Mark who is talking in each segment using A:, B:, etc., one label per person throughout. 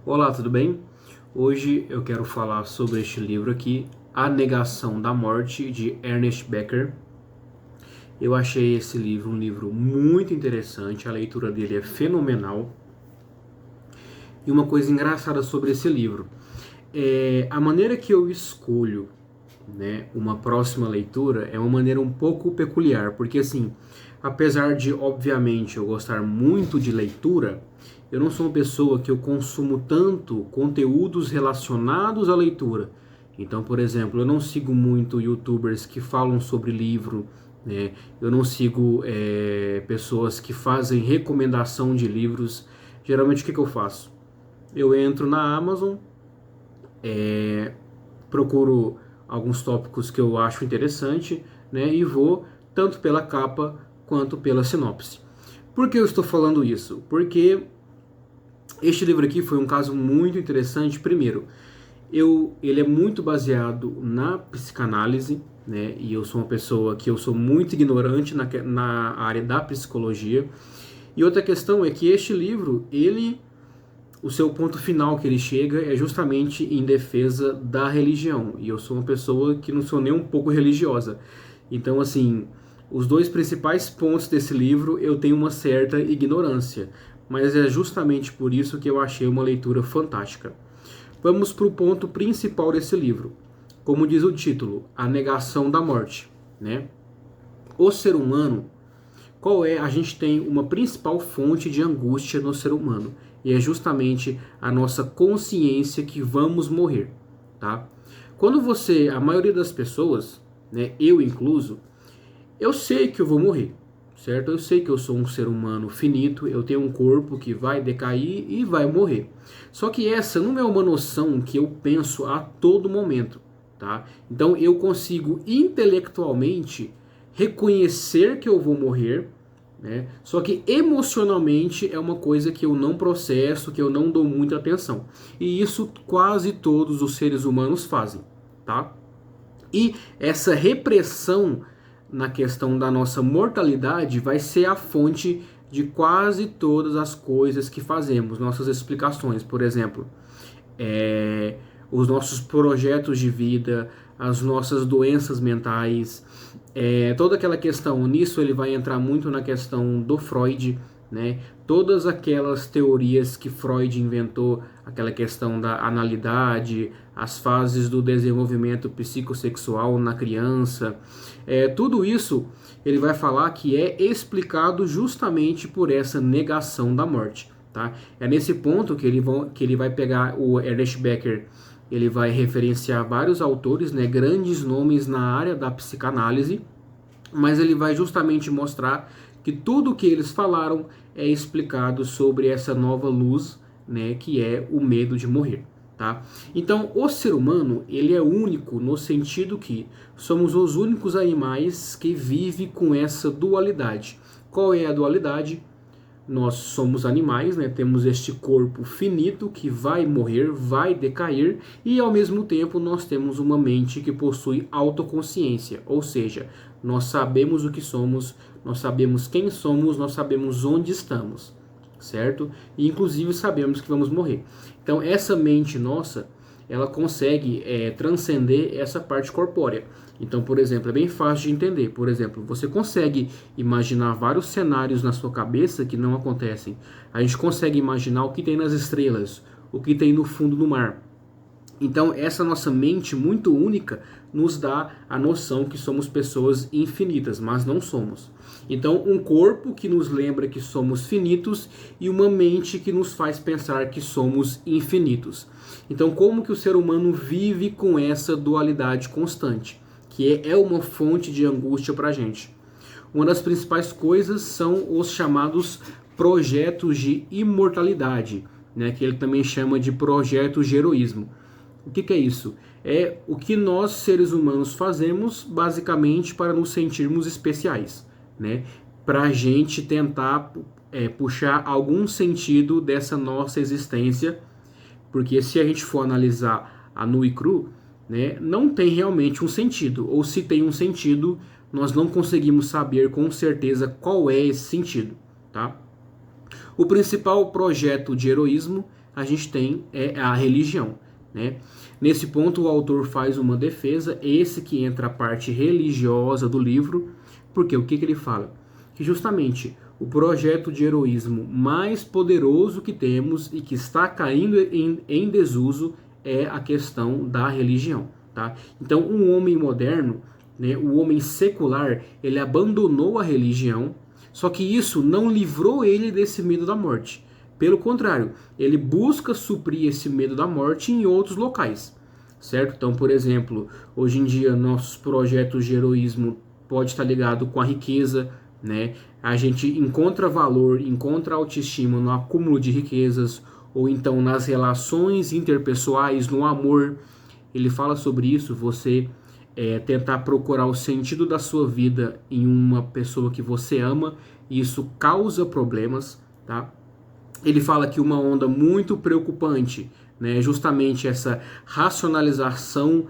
A: Olá, tudo bem? Hoje eu quero falar sobre este livro aqui, A Negação da Morte, de Ernest Becker. Eu achei esse livro um livro muito interessante, a leitura dele é fenomenal. E uma coisa engraçada sobre esse livro é a maneira que eu escolho, né, uma próxima leitura é uma maneira um pouco peculiar, porque assim, apesar de obviamente eu gostar muito de leitura, eu não sou uma pessoa que eu consumo tanto conteúdos relacionados à leitura. Então, por exemplo, eu não sigo muito YouTubers que falam sobre livro, né? Eu não sigo pessoas que fazem recomendação de livros. Geralmente o que eu faço? Eu entro na Amazon, procuro alguns tópicos que eu acho interessante, né, e vou tanto pela capa quanto pela sinopse. Por que eu estou falando isso? Porque este livro aqui foi um caso muito interessante. Primeiro, ele é muito baseado na psicanálise, né, e eu sou uma pessoa que eu sou muito ignorante na área da psicologia. E outra questão é que este livro, o seu ponto final que ele chega é justamente em defesa da religião. E eu sou uma pessoa que não sou nem um pouco religiosa. Então, assim, os dois principais pontos desse livro eu tenho uma certa ignorância. Mas é justamente por isso que eu achei uma leitura fantástica. Vamos para o ponto principal desse livro. Como diz o título, A Negação da Morte, né? O ser humano, qual é? A gente tem uma principal fonte de angústia no ser humano, e é justamente a nossa consciência que vamos morrer, tá? Quando a maioria das pessoas, né, eu incluso, eu sei que eu vou morrer, certo? Eu sei que eu sou um ser humano finito, eu tenho um corpo que vai decair e vai morrer. Só que essa não é uma noção que eu penso a todo momento, tá? Então eu consigo intelectualmente reconhecer que eu vou morrer, né? Só que emocionalmente é uma coisa que eu não processo, que eu não dou muita atenção. E isso quase todos os seres humanos fazem, tá? E essa repressão na questão da nossa mortalidade vai ser a fonte de quase todas as coisas que fazemos, nossas explicações, por exemplo, os nossos projetos de vida, as nossas doenças mentais, toda aquela questão. Nisso ele vai entrar muito na questão do Freud, né? Todas aquelas teorias que Freud inventou, aquela questão da analidade, as fases do desenvolvimento psicossexual na criança, tudo isso ele vai falar que é explicado justamente por essa negação da morte. Tá? É nesse ponto que ele vai pegar o Ernest Becker, ele vai referenciar vários autores, né, grandes nomes na área da psicanálise, mas ele vai justamente mostrar que tudo o que eles falaram é explicado sobre essa nova luz, né, que é o medo de morrer. Tá? Então, o ser humano ele é único no sentido que somos os únicos animais que vivem com essa dualidade. Qual é a dualidade? Nós somos animais, né? Temos este corpo finito que vai morrer, vai decair, e ao mesmo tempo nós temos uma mente que possui autoconsciência, ou seja, nós sabemos o que somos, nós sabemos quem somos, nós sabemos onde estamos, certo? E inclusive sabemos que vamos morrer. Então essa mente nossa, ela consegue transcender essa parte corpórea. Então, por exemplo, é bem fácil de entender. Por exemplo, você consegue imaginar vários cenários na sua cabeça que não acontecem. A gente consegue imaginar o que tem nas estrelas, o que tem no fundo do mar. Então, essa nossa mente muito única nos dá a noção que somos pessoas infinitas, mas não somos. Então, um corpo que nos lembra que somos finitos e uma mente que nos faz pensar que somos infinitos. Então, como que o ser humano vive com essa dualidade constante, que é uma fonte de angústia para a gente? Uma das principais coisas são os chamados projetos de imortalidade, né, que ele também chama de projetos de heroísmo. O que é isso? É o que nós, seres humanos, fazemos basicamente para nos sentirmos especiais, né? Para a gente tentar puxar algum sentido dessa nossa existência, porque se a gente for analisar a nu e cru, né, não tem realmente um sentido, ou se tem um sentido, nós não conseguimos saber com certeza qual é esse sentido, tá? O principal projeto de heroísmo, a gente tem a religião, né? Nesse ponto o autor faz uma defesa, esse que entra a parte religiosa do livro, porque o que ele fala? Que justamente o projeto de heroísmo mais poderoso que temos e que está caindo em desuso é a questão da religião, tá? Então um homem moderno, né, o homem secular, ele abandonou a religião, só que isso não livrou ele desse medo da morte. Pelo contrário, ele busca suprir esse medo da morte em outros locais, certo? Então, por exemplo, hoje em dia nossos projetos de heroísmo pode estar ligado com a riqueza, né? A gente encontra valor, encontra autoestima no acúmulo de riquezas, ou então nas relações interpessoais, no amor. Ele fala sobre isso, você tentar procurar o sentido da sua vida em uma pessoa que você ama, e isso causa problemas, tá? Ele fala que uma onda muito preocupante, né, é justamente essa racionalização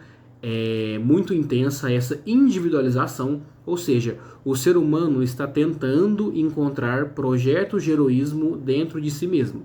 A: muito intensa, essa individualização, ou seja, o ser humano está tentando encontrar projetos de heroísmo dentro de si mesmo.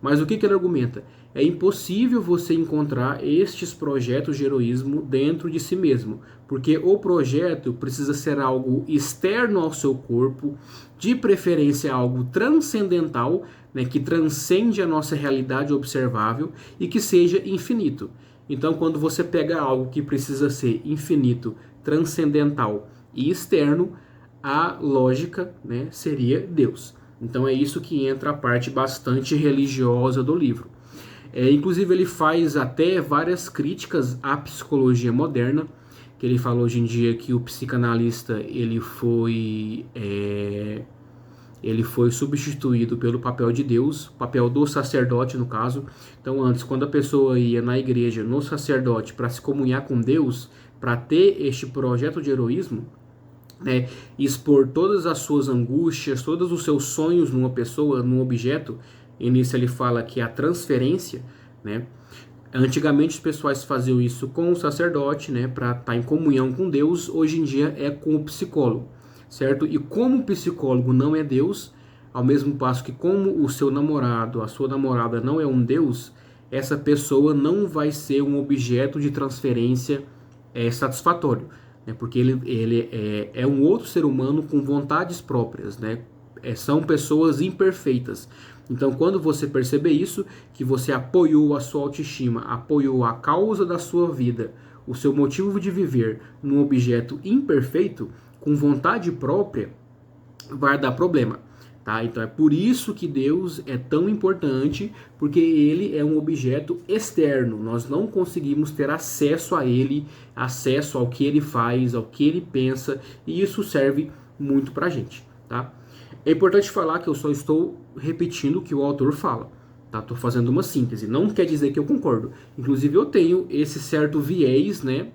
A: Mas o que ele argumenta? É impossível você encontrar estes projetos de heroísmo dentro de si mesmo, porque o projeto precisa ser algo externo ao seu corpo, de preferência algo transcendental, né, que transcende a nossa realidade observável e que seja infinito. Então, quando você pega algo que precisa ser infinito, transcendental e externo, a lógica, né, seria Deus. Então é isso que entra a parte bastante religiosa do livro. Inclusive ele faz até várias críticas à psicologia moderna, que ele fala hoje em dia que o psicanalista ele foi substituído pelo papel de Deus, papel do sacerdote no caso. Então antes, quando a pessoa ia na igreja, no sacerdote, para se comunhar com Deus, para ter este projeto de heroísmo, né, expor todas as suas angústias, todos os seus sonhos numa pessoa, num objeto, e nisso ele fala que a transferência, né, antigamente os pessoais faziam isso com o sacerdote, né, para estar em comunhão com Deus, hoje em dia é com o psicólogo, certo? E como o psicólogo não é Deus, ao mesmo passo que como o seu namorado, a sua namorada não é um Deus, essa pessoa não vai ser um objeto de transferência satisfatório, né? Porque ele é um outro ser humano com vontades próprias, né? São pessoas imperfeitas. Então, quando você perceber isso, que você apoiou a sua autoestima, apoiou a causa da sua vida, o seu motivo de viver num objeto imperfeito, com vontade própria, vai dar problema. Tá? Então é por isso que Deus é tão importante, porque ele é um objeto externo. Nós não conseguimos ter acesso a ele, acesso ao que ele faz, ao que ele pensa, e isso serve muito pra gente. Tá? É importante falar que eu só estou repetindo o que o autor fala. Tá? Estou fazendo uma síntese. Não quer dizer que eu concordo. Inclusive eu tenho esse certo viés, né,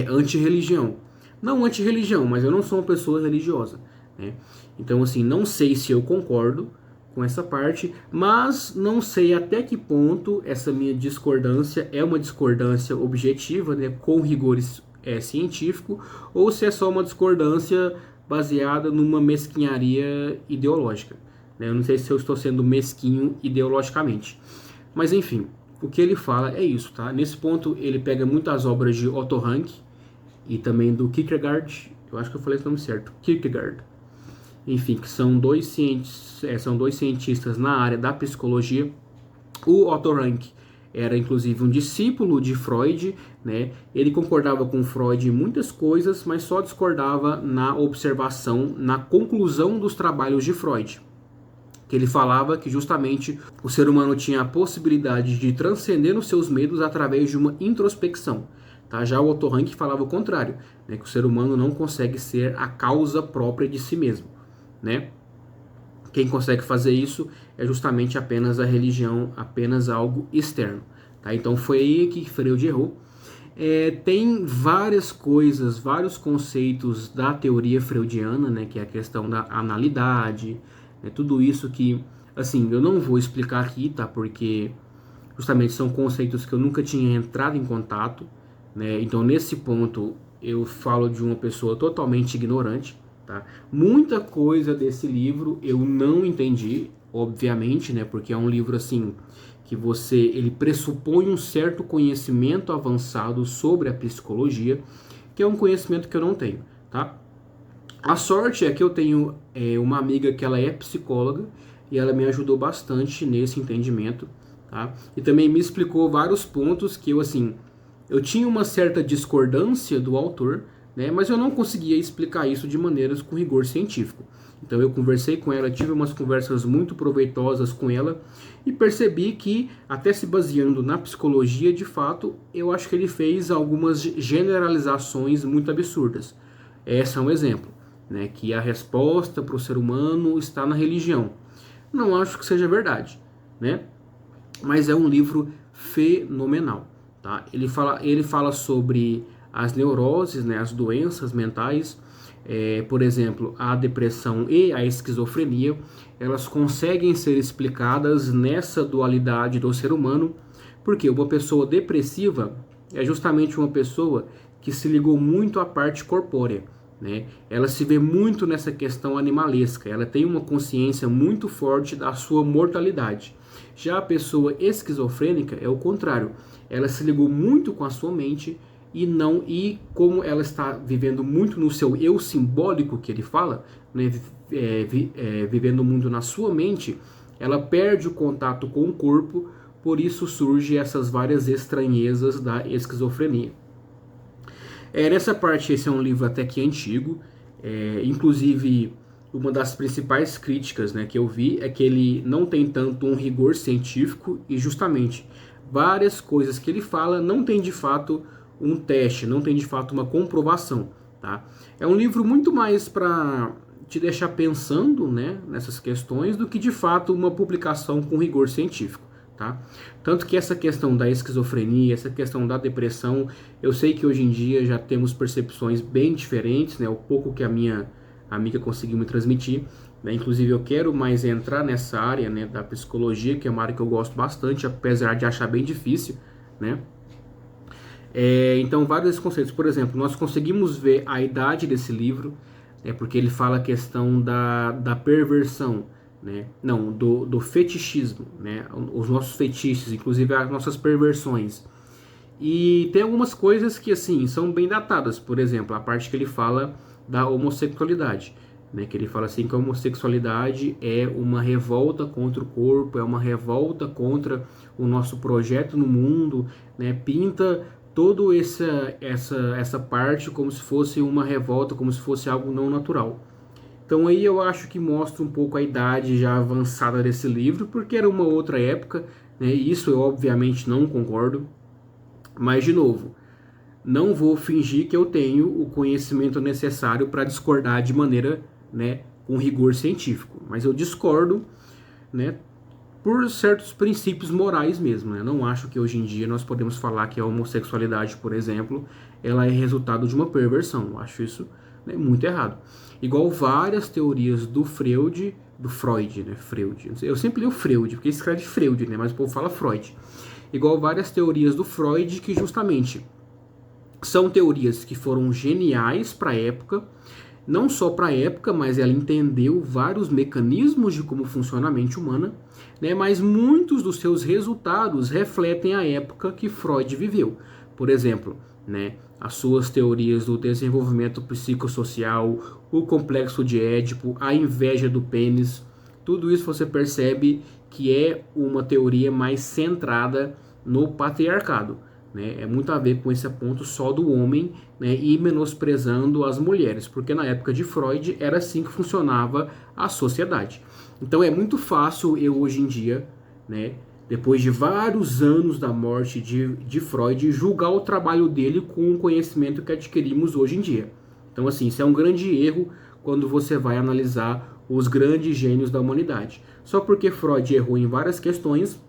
A: anti-religião. Não anti-religião, mas eu não sou uma pessoa religiosa, né? Então, assim, não sei se eu concordo com essa parte, mas não sei até que ponto essa minha discordância é uma discordância objetiva, né, com rigor científico, ou se é só uma discordância baseada numa mesquinharia ideológica, né? Eu não sei se eu estou sendo mesquinho ideologicamente. Mas, enfim, o que ele fala é isso, tá? Nesse ponto, ele pega muitas obras de Otto Rank e também do Kierkegaard, eu acho que eu falei o nome certo, Kierkegaard. Enfim, que são dois cientistas na área da psicologia. O Otto Rank era inclusive um discípulo de Freud, né? Ele concordava com Freud em muitas coisas, mas só discordava na observação, na conclusão dos trabalhos de Freud. Que ele falava que justamente o ser humano tinha a possibilidade de transcender os seus medos através de uma introspecção. Tá? Já o Otto Rank falava o contrário, né? Que o ser humano não consegue ser a causa própria de si mesmo, né? Quem consegue fazer isso é justamente apenas a religião, apenas algo externo. Tá? Então foi aí que Freud errou. Tem várias coisas, vários conceitos da teoria freudiana, né? Que é a questão da analidade, né? Tudo isso que, assim, eu não vou explicar aqui, tá? Porque justamente são conceitos que eu nunca tinha entrado em contato, né? Então nesse ponto eu falo de uma pessoa totalmente ignorante. Tá? Muita coisa desse livro eu não entendi, obviamente, né, porque é um livro assim que ele pressupõe um certo conhecimento avançado sobre a psicologia, que é um conhecimento que eu não tenho, tá? A sorte é que eu tenho uma amiga que ela é psicóloga e ela me ajudou bastante nesse entendimento, tá? E também me explicou vários pontos que eu tinha uma certa discordância do autor, né? Mas eu não conseguia explicar isso de maneiras com rigor científico. Então eu conversei com ela, tive umas conversas muito proveitosas com ela e percebi que, até se baseando na psicologia, de fato, eu acho que ele fez algumas generalizações muito absurdas. Esse é um exemplo, né, que a resposta para o ser humano está na religião. Não acho que seja verdade, né? Mas é um livro fenomenal, tá? Ele fala sobre as neuroses, né, as doenças mentais, por exemplo, a depressão e a esquizofrenia, elas conseguem ser explicadas nessa dualidade do ser humano, porque uma pessoa depressiva é justamente uma pessoa que se ligou muito à parte corpórea, né? Ela se vê muito nessa questão animalesca, ela tem uma consciência muito forte da sua mortalidade. Já a pessoa esquizofrênica é o contrário, ela se ligou muito com a sua mente e como ela está vivendo muito no seu eu simbólico que ele fala, né, vivendo o mundo na sua mente, ela perde o contato com o corpo, por isso surgem essas várias estranhezas da esquizofrenia. Nessa parte, esse é um livro até que antigo, inclusive uma das principais críticas, né, que eu vi é que ele não tem tanto um rigor científico e justamente várias coisas que ele fala não tem de fato um teste, não tem de fato uma comprovação, tá? É um livro muito mais para te deixar pensando, né, nessas questões do que de fato uma publicação com rigor científico. Tá? Tanto que essa questão da esquizofrenia, essa questão da depressão, eu sei que hoje em dia já temos percepções bem diferentes, né? O pouco que a minha amiga conseguiu me transmitir, né? Inclusive eu quero mais entrar nessa área, né, da psicologia, que é uma área que eu gosto bastante, apesar de achar bem difícil, né? Então vários desses conceitos, por exemplo, nós conseguimos ver a idade desse livro, porque ele fala a questão da perversão, né? Não, do fetichismo, né? Os nossos fetiches, inclusive as nossas perversões. E tem algumas coisas que assim são bem datadas, por exemplo, a parte que ele fala da homossexualidade, né? Que ele fala assim que a homossexualidade é uma revolta contra o corpo, é uma revolta contra o nosso projeto no mundo, né? Pinta toda essa parte como se fosse uma revolta, como se fosse algo não natural. Então aí eu acho que mostra um pouco a idade já avançada desse livro, porque era uma outra época, né? Isso eu obviamente não concordo. Mas, de novo, não vou fingir que eu tenho o conhecimento necessário para discordar de maneira, né, com rigor científico. Mas eu discordo, né, por certos princípios morais mesmo, né? Não acho que hoje em dia nós podemos falar que a homossexualidade, por exemplo, ela é resultado de uma perversão. Eu acho isso, né, muito errado. Igual várias teorias do Freud, né, Freud. Eu sempre li o Freud, porque escreve Freud, né, mas o povo fala Freud. Igual várias teorias do Freud que justamente são teorias que foram geniais para a época, não só para a época, mas ela entendeu vários mecanismos de como funciona a mente humana, né, mas muitos dos seus resultados refletem a época que Freud viveu. Por exemplo, né, as suas teorias do desenvolvimento psicossocial, o complexo de Édipo, a inveja do pênis, tudo isso você percebe que é uma teoria mais centrada no patriarcado, né? É muito a ver com esse ponto só do homem, né, e menosprezando as mulheres, porque na época de Freud era assim que funcionava a sociedade. Então é muito fácil eu hoje em dia, né, depois de vários anos da morte de Freud, julgar o trabalho dele com o conhecimento que adquirimos hoje em dia. Então, assim, isso é um grande erro quando você vai analisar os grandes gênios da humanidade. Só porque Freud errou em várias questões,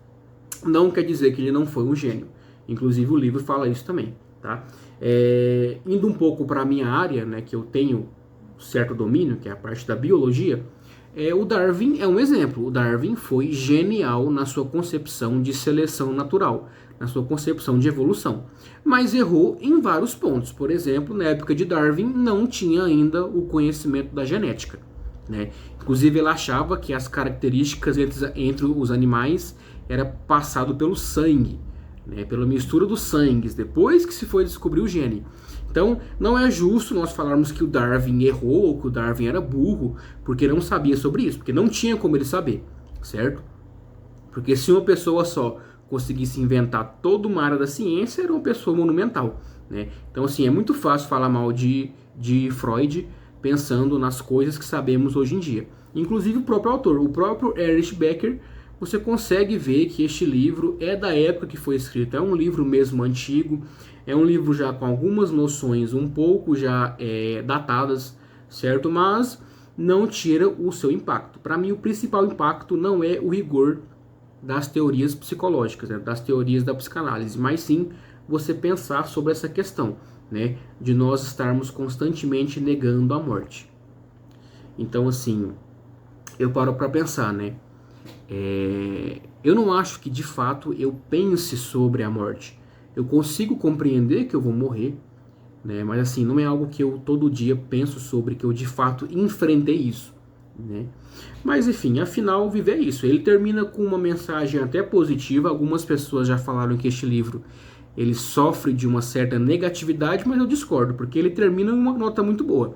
A: não quer dizer que ele não foi um gênio. Inclusive o livro fala isso também, tá? Indo um pouco para a minha área, né, que eu tenho certo domínio, que é a parte da biologia, o Darwin é um exemplo. O Darwin foi genial na sua concepção de seleção natural, na sua concepção de evolução, mas errou em vários pontos. Por exemplo, na época de Darwin não tinha ainda o conhecimento da genética, né? Inclusive ele achava que as características entre os animais era passado pelo sangue, né? Pela mistura dos sangues, depois que se foi descobrir o gene. Então não é justo nós falarmos que o Darwin errou ou que o Darwin era burro porque não sabia sobre isso, porque não tinha como ele saber, certo? Porque se uma pessoa só conseguisse inventar toda uma área da ciência, era uma pessoa monumental, né? Então assim, é muito fácil falar mal de Freud pensando nas coisas que sabemos hoje em dia. Inclusive o próprio autor, o próprio Erich Becker, você consegue ver que este livro é da época que foi escrito. É um livro mesmo antigo, é um livro já com algumas noções um pouco já datadas, certo? Mas não tira o seu impacto. Para mim, o principal impacto não é o rigor das teorias psicológicas, né? Das teorias da psicanálise, mas sim você pensar sobre essa questão, né? De nós estarmos constantemente negando a morte. Então, assim, eu paro para pensar, né? Eu não acho que de fato eu pense sobre a morte. Eu consigo compreender que eu vou morrer, né? Mas assim, não é algo que eu todo dia penso sobre, que eu de fato enfrentei isso, né? Mas enfim, afinal, viver é isso. Ele termina com uma mensagem até positiva. Algumas pessoas já falaram que este livro ele sofre de uma certa negatividade, mas eu discordo, porque ele termina em uma nota muito boa.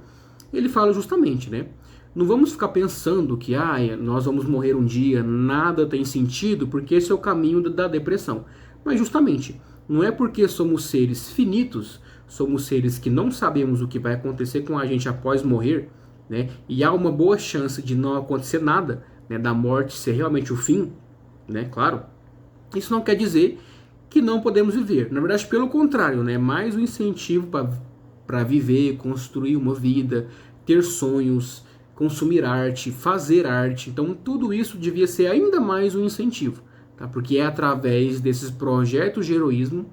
A: Ele fala justamente, né? Não vamos ficar pensando que nós vamos morrer um dia, nada tem sentido, porque esse é o caminho da depressão. Mas justamente, não é porque somos seres finitos, somos seres que não sabemos o que vai acontecer com a gente após morrer, né? E há uma boa chance de não acontecer nada, né? Da morte ser realmente o fim, né? Claro. Isso não quer dizer que não podemos viver. Na verdade, pelo contrário, né? Mais um incentivo para viver, construir uma vida, ter sonhos, consumir arte, fazer arte. Então, tudo isso devia ser ainda mais um incentivo, tá? Porque é através desses projetos de heroísmo,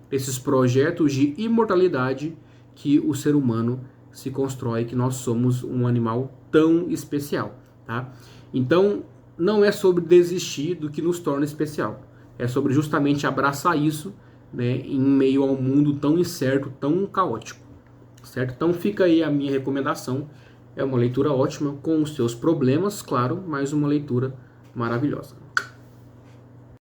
A: desses projetos de imortalidade, que o ser humano se constrói, que nós somos um animal tão especial, tá? Então, não é sobre desistir do que nos torna especial. É sobre justamente abraçar isso, né, em meio a um mundo tão incerto, tão caótico, certo? Então fica aí a minha recomendação. É uma leitura ótima, com os seus problemas, claro, mas uma leitura maravilhosa.